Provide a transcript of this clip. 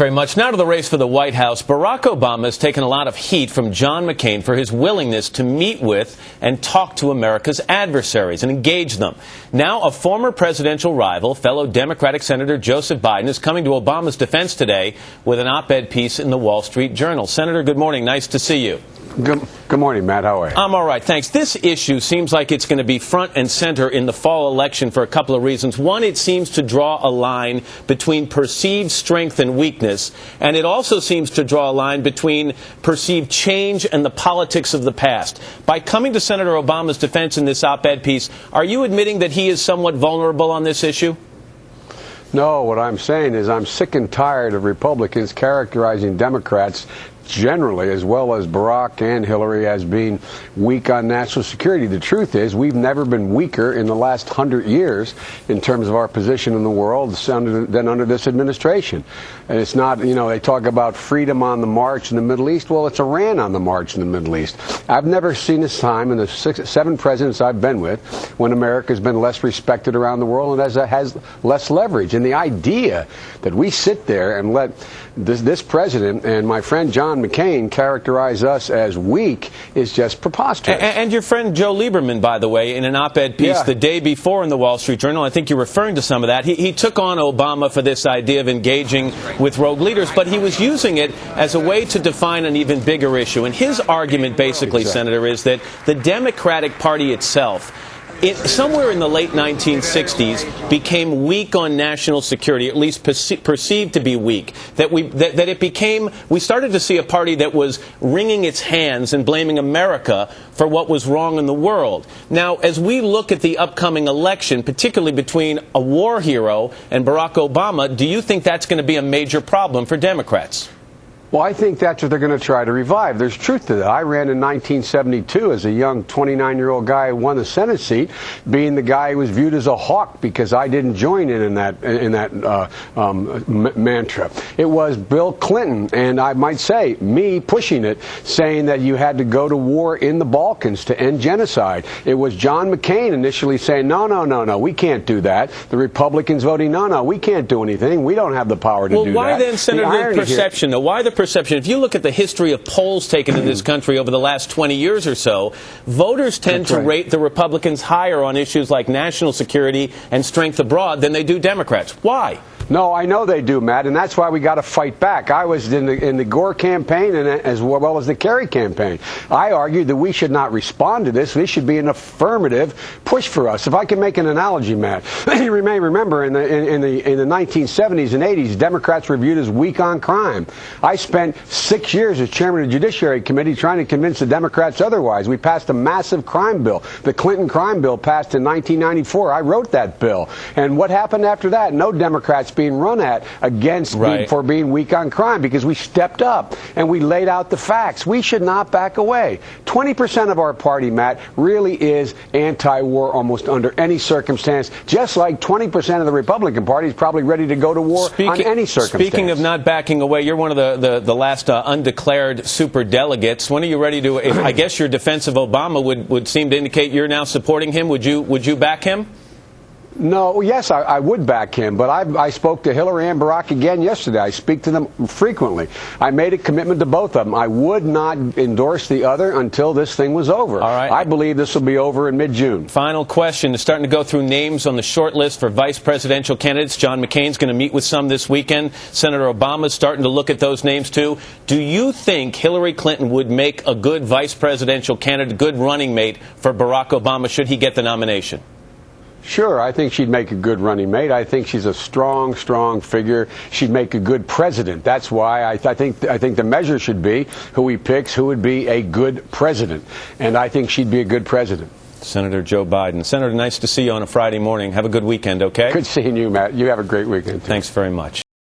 Very much. Now to the race for the White House. Barack Obama has taken a lot of heat from John McCain for his willingness to meet with and talk to America's adversaries and engage them. Now a former presidential rival, fellow Democratic Senator Joseph Biden, is coming to Obama's defense today with an op-ed piece in the Wall Street Journal. Senator, good morning. Nice to see you. Good morning, Matt. How are you? I'm all right, thanks. This issue seems like it's going to be front and center in the fall election for a couple of reasons. One, it seems to draw a line between perceived strength and weakness, and it also seems to draw a line between perceived change and the politics of the past. By coming to Senator Obama's defense in this op-ed piece, are you admitting that he is somewhat vulnerable on this issue? No, what I'm saying is I'm sick and tired of Republicans characterizing Democrats generally, as well as Barack and Hillary, as being weak on national security. The truth is we've never been weaker in the last 100 years in terms of our position in the world than under this administration. And it's not, they talk about freedom on the march in the Middle East. Well, it's Iran on the march in the Middle East. I've never seen this time in the 7 presidents I've been with when America's been less respected around the world and has less leverage. And the idea that we sit there and let this president and my friend John McCain characterize us as weak is just preposterous. And your friend Joe Lieberman, by the way, in an op-ed piece the day before in the Wall Street Journal, I think you're referring to some of that, he took on Obama for this idea of engaging with rogue leaders, but he was using it as a way to define an even bigger issue. And his argument, basically, Senator, is that the Democratic Party itself, somewhere in the late 1960s, became weak on national security, at least perceived to be weak. We started to see a party that was wringing its hands and blaming America for what was wrong in the world. Now, as we look at the upcoming election, particularly between a war hero and Barack Obama, do you think that's going to be a major problem for Democrats? Well, I think that's what they're going to try to revive. There's truth to that. I ran in 1972 as a young 29-year-old guy who won the Senate seat, being the guy who was viewed as a hawk because I didn't join in that mantra. It was Bill Clinton, and I might say me pushing it, saying that you had to go to war in the Balkans to end genocide. It was John McCain initially saying, no, we can't do that. The Republicans voting, no, we can't do anything. We don't have the power to do that. Well, why then, Senator, the perception? Why the perception? If you look at the history of polls taken in this country over the last 20 years or so, voters tend to rate the Republicans higher on issues like national security and strength abroad than they do Democrats. Why? No, I know they do, Matt, and that's why we got to fight back. I was in the Gore campaign and as well as the Kerry campaign. I argued that we should not respond to this. This should be an affirmative push for us. If I can make an analogy, Matt, you may remember in the 1970s and 80s, Democrats were viewed as weak on crime. I spent 6 years as chairman of the Judiciary Committee trying to convince the Democrats otherwise. We passed a massive crime bill. The Clinton crime bill passed in 1994. I wrote that bill. And what happened after that? No Democrats being run at against for being weak on crime because we stepped up and we laid out the facts. We should not back away. 20% of our party, Matt, really is anti-war almost under any circumstance, just like 20% of the Republican Party is probably ready to go to war on any circumstance. Speaking of not backing away, you're one of the last undeclared super delegates. When are you ready to, I guess your defense of Obama would seem to indicate you're now supporting him. Would you back him? No, yes, I would back him, but I spoke to Hillary and Barack again yesterday. I speak to them frequently. I made a commitment to both of them. I would not endorse the other until this thing was over. All right. I believe this will be over in mid-June. Final question. It's starting to go through names on the short list for vice presidential candidates. John McCain's going to meet with some this weekend. Senator Obama's starting to look at those names, too. Do you think Hillary Clinton would make a good vice presidential candidate, good running mate for Barack Obama should he get the nomination? Sure, I think she'd make a good running mate. I think she's a strong figure. She'd make a good president. That's why I think the measure should be who he picks, who would be a good president. And I think she'd be a good president. Senator Joe Biden. Senator, nice to see you on a Friday morning. Have a good weekend, okay? Good seeing you, Matt. You have a great weekend, too. Thanks very much.